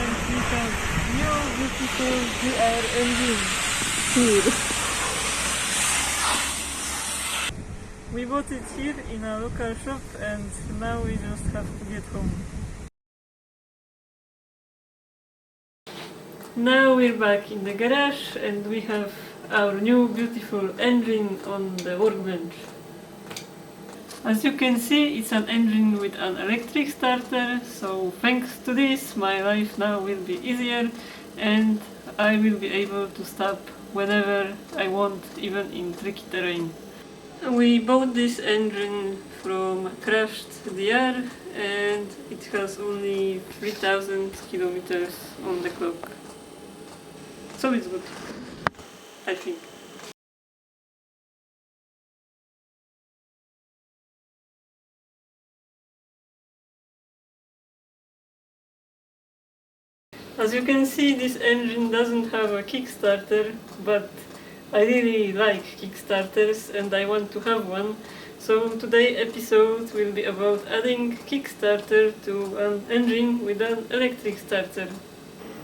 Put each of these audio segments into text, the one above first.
we have new beautiful DR engine here. We bought it here in a local shop and now we just have to get home. Now we're back in the garage and we have our new beautiful engine on the workbench. As you can see, it's an engine with an electric starter, so thanks to this my life now will be easier and I will be able to stop whenever I want, even in tricky terrain. We bought this engine from crashed DR and it has only 3000 kilometers on the clock. So it's good, I think. As you can see, this engine doesn't have a Kickstarter, but I really like Kickstarters and I want to have one. So today's episode will be about adding Kickstarter to an engine with an electric starter.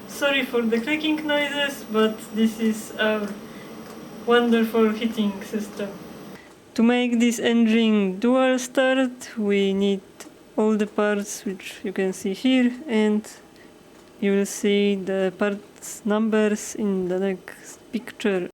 Sorry for the clicking noises, but this is our wonderful heating system. To make this engine dual start, we need all the parts which you can see here, and you will see the parts numbers in the next picture.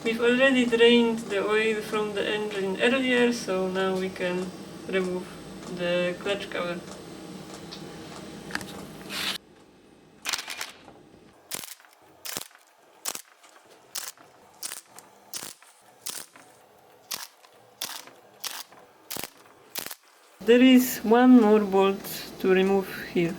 We've already drained the oil from the engine earlier, so now we can remove the clutch cover. There is one more bolt to remove here.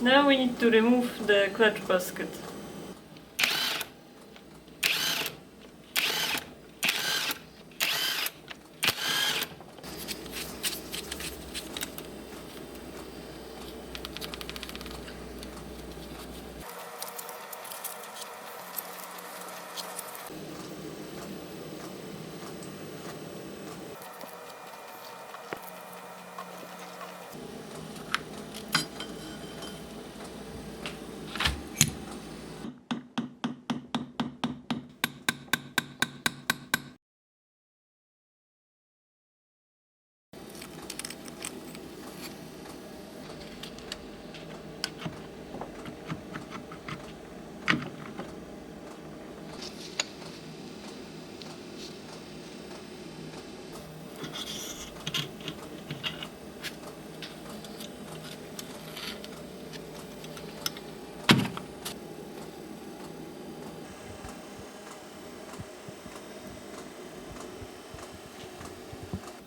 Now we need to remove the clutch basket.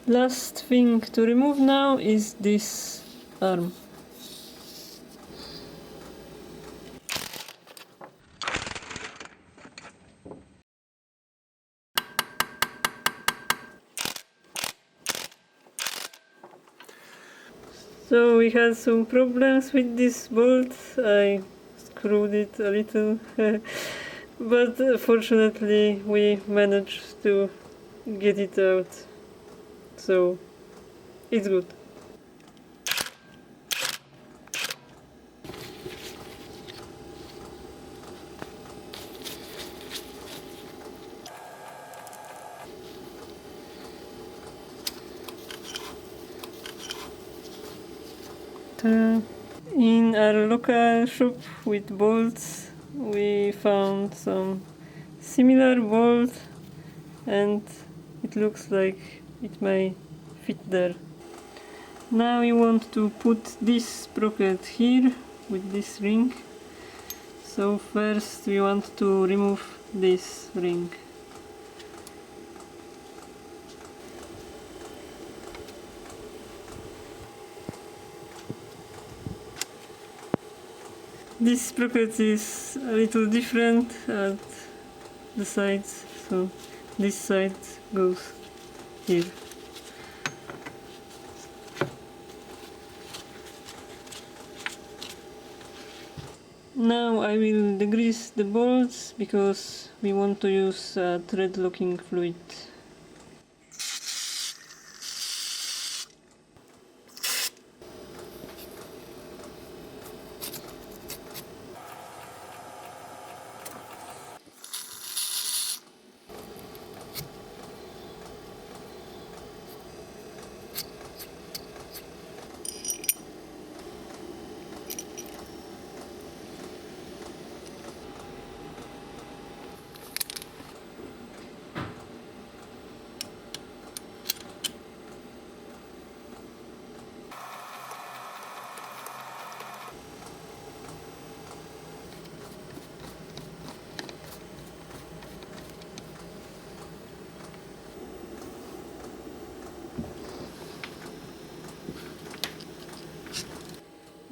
Last thing to remove now is this arm. So we had some problems with this bolt. I screwed it a little, but fortunately we managed to get it out. So it's good. In our local shop with bolts we found some similar bolt, and it looks like it may fit there. Now we want to put this sprocket here with this ring. So first we want to remove this ring. This sprocket is a little different at the sides, so this side goes here. Now I will degrease the bolts because we want to use thread locking fluid.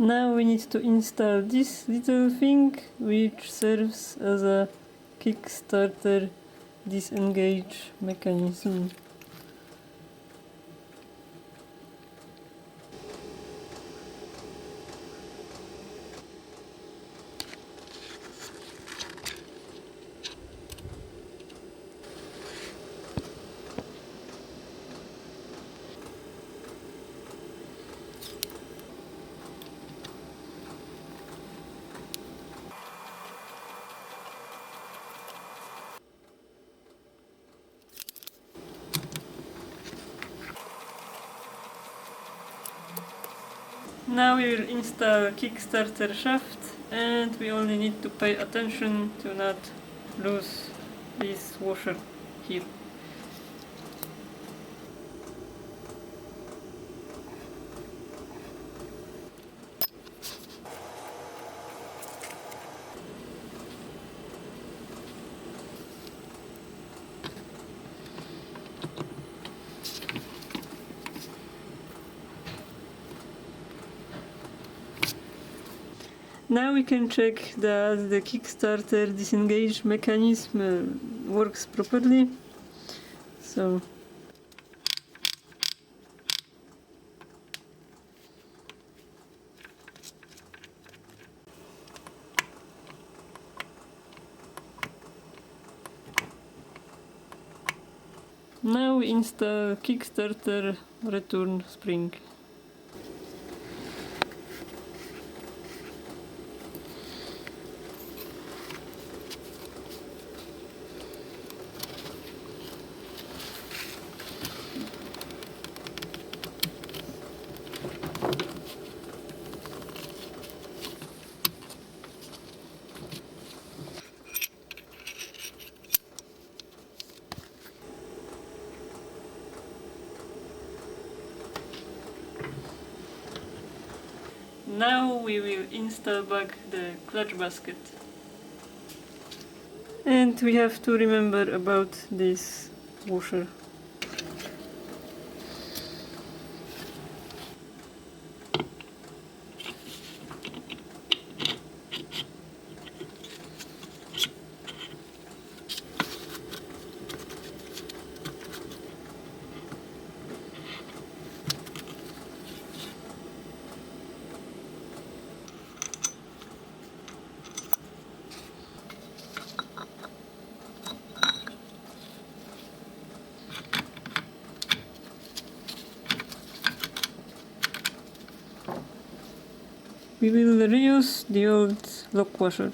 Now we need to install this little thing which serves as a Kickstarter disengage mechanism. Now we will install Kickstarter shaft, and we only need to pay attention to not lose this washer here. Now we can check that the Kickstarter disengage mechanism works properly. So now we install Kickstarter return spring. Now we will install back the clutch basket. And we have to remember about this washer. We will reuse the old lock washer.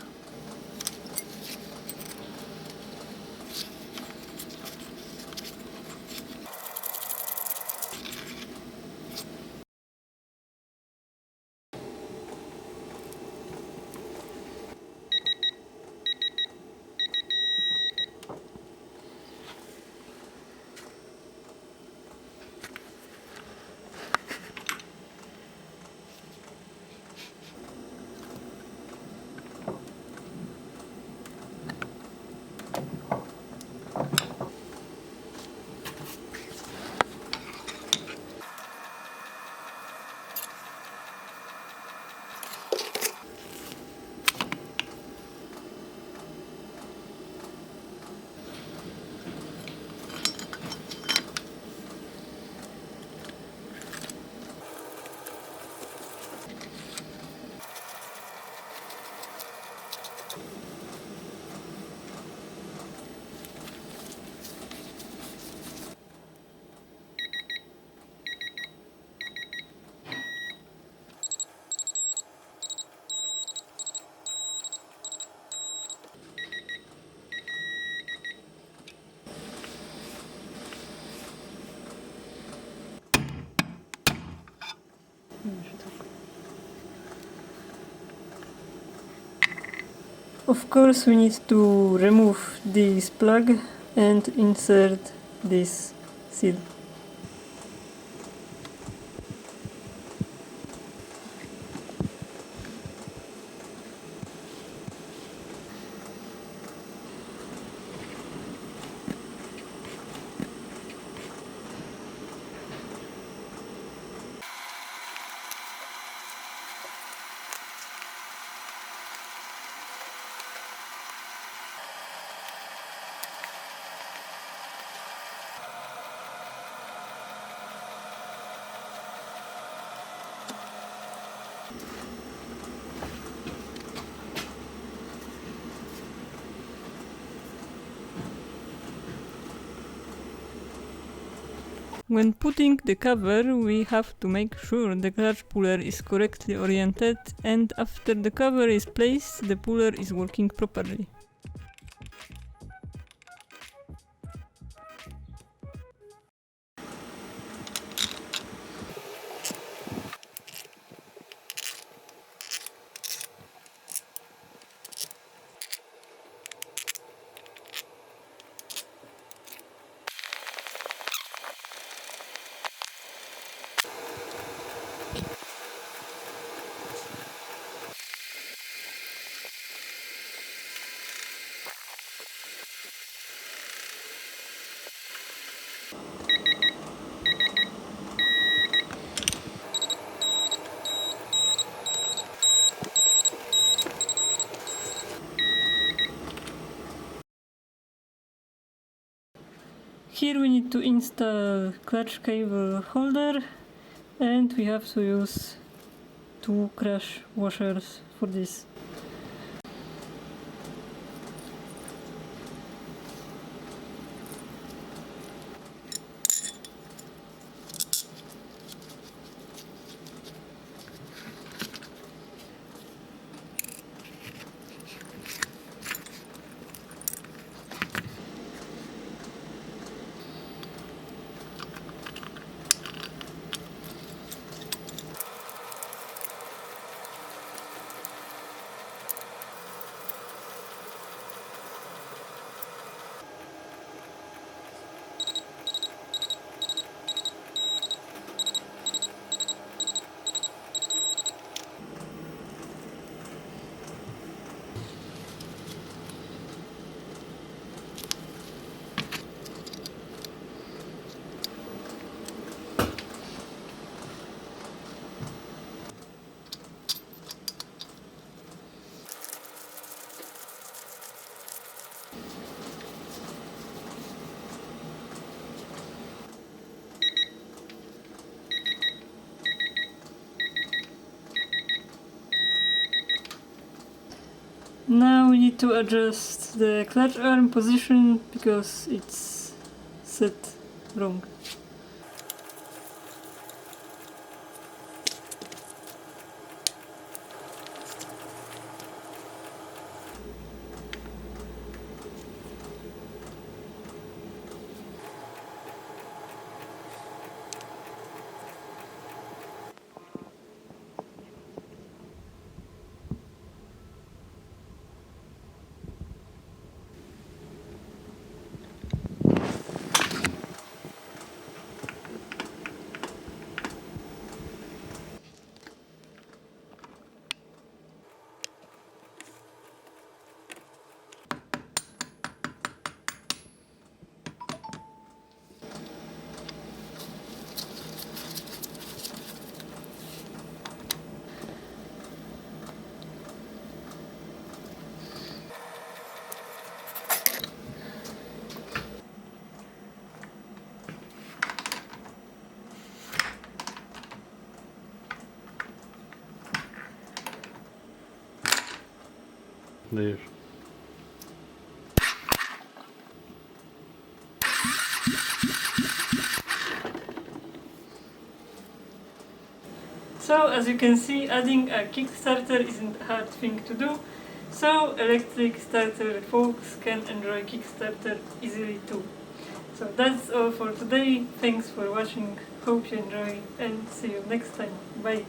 Of course we need to remove this plug and insert this seal. When putting the cover, we have to make sure the clutch puller is correctly oriented, and after the cover is placed, the puller is working properly. Here we need to install clutch cable holder, and we have to use 2 crash washers for this. Now we need to adjust the clutch arm position because it's set wrong. There. So as you can see, adding a Kickstarter isn't a hard thing to do, so electric starter folks can enjoy Kickstarter easily too. So that's all for today, thanks for watching, hope you enjoy, and see you next time, bye!